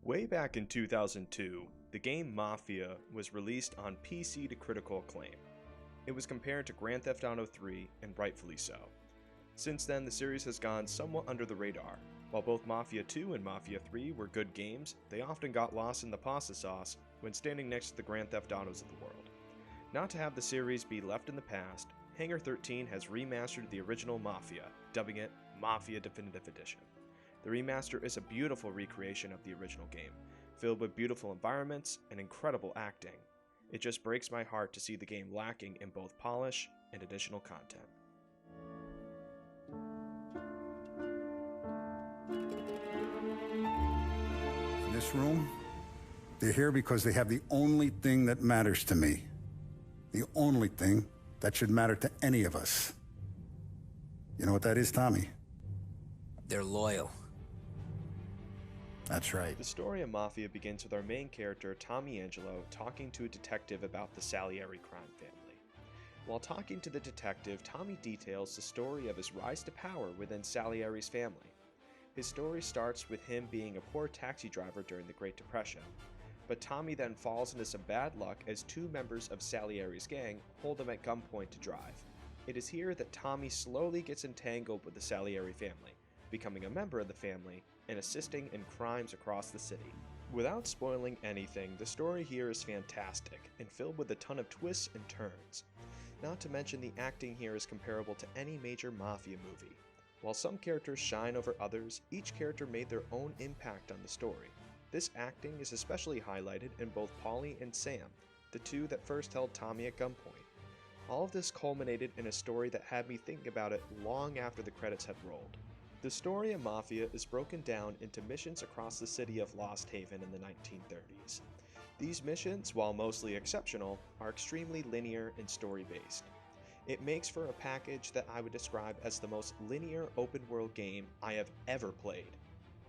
Way back in 2002, the game Mafia was released on PC to critical acclaim. It was compared to Grand Theft Auto 3, and rightfully so. Since then, the series has gone somewhat under the radar. While both Mafia 2 and Mafia 3 were good games, they often got lost in the pasta sauce when standing next to the Grand Theft Autos of the world. Not to have the series be left in the past, Hangar 13 has remastered the original Mafia, dubbing it Mafia Definitive Edition. The remaster is a beautiful recreation of the original game, filled with beautiful environments and incredible acting. It just breaks my heart to see the game lacking in both polish and additional content. In this room, they're here because they have the only thing that matters to me. The only thing that should matter to any of us. You know what that is, Tommy? They're loyal. That's right. The story of Mafia begins with our main character, Tommy Angelo, talking to a detective about the Salieri crime family. While talking to the detective, Tommy details the story of his rise to power within Salieri's family. His story starts with him being a poor taxi driver during the Great Depression, but Tommy then falls into some bad luck as two members of Salieri's gang hold him at gunpoint to drive. It is here that Tommy slowly gets entangled with the Salieri family, becoming a member of the family and assisting in crimes across the city. Without spoiling anything, the story here is fantastic and filled with a ton of twists and turns. Not to mention the acting here is comparable to any major Mafia movie. While some characters shine over others, each character made their own impact on the story. This acting is especially highlighted in both Paulie and Sam, the two that first held Tommy at gunpoint. All of this culminated in a story that had me think about it long after the credits had rolled. The story of Mafia is broken down into missions across the city of Lost Haven in the 1930s. These missions, while mostly exceptional, are extremely linear and story-based. It makes for a package that I would describe as the most linear open-world game I have ever played.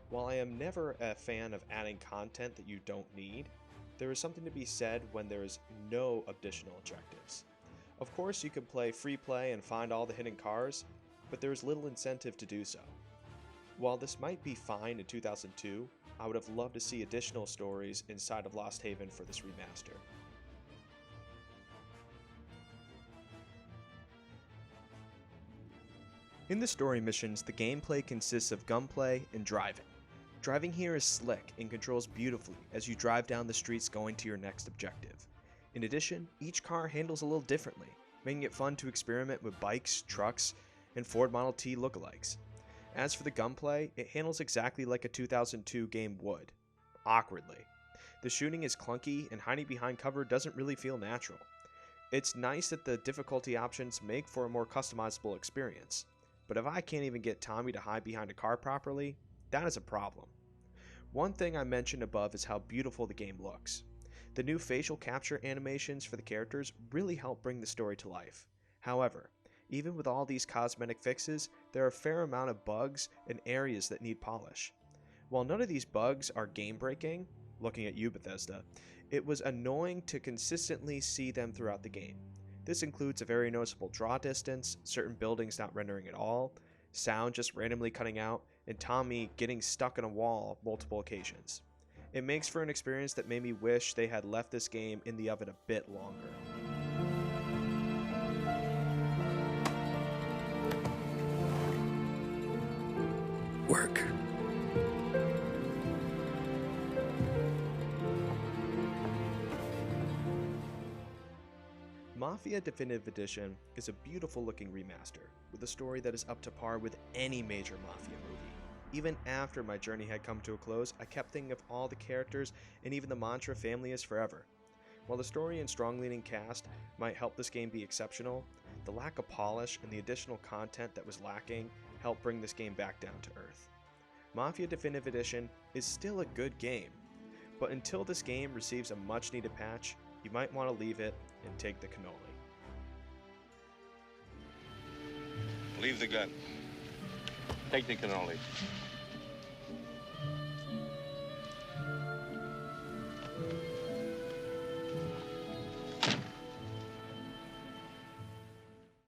While I am never a fan of adding content that you don't need, there is something to be said when there is no additional objectives. Of course, you can play free play and find all the hidden cars, but there is little incentive to do so. While this might be fine in 2002, I would have loved to see additional stories inside of Lost Haven for this remaster. In the story missions, the gameplay consists of gunplay and driving. Driving here is slick and controls beautifully as you drive down the streets going to your next objective. In addition, each car handles a little differently, making it fun to experiment with bikes, trucks, and Ford Model T lookalikes. As for the gunplay, it handles exactly like a 2002 game would, awkwardly. The shooting is clunky and hiding behind cover doesn't really feel natural. It's nice that the difficulty options make for a more customizable experience, but if I can't even get Tommy to hide behind a car properly, that is a problem. One thing I mentioned above is how beautiful the game looks. The new facial capture animations for the characters really help bring the story to life. However, even with all these cosmetic fixes, there are a fair amount of bugs and areas that need polish. While none of these bugs are game-breaking, looking at you Bethesda, it was annoying to consistently see them throughout the game. This includes a very noticeable draw distance, certain buildings not rendering at all, sound just randomly cutting out, and Tommy getting stuck in a wall multiple occasions. It makes for an experience that made me wish they had left this game in the oven a bit longer. Work. Mafia Definitive Edition is a beautiful looking remaster, with a story that is up to par with any major Mafia movie. Even after my journey had come to a close, I kept thinking of all the characters and even the mantra "family is forever." While the story and strong leaning cast might help this game be exceptional, the lack of polish and the additional content that was lacking helped bring this game back down to earth. Mafia Definitive Edition is still a good game, but until this game receives a much needed patch, you might want to leave it and take the cannoli. Leave the gun. Take the cannoli.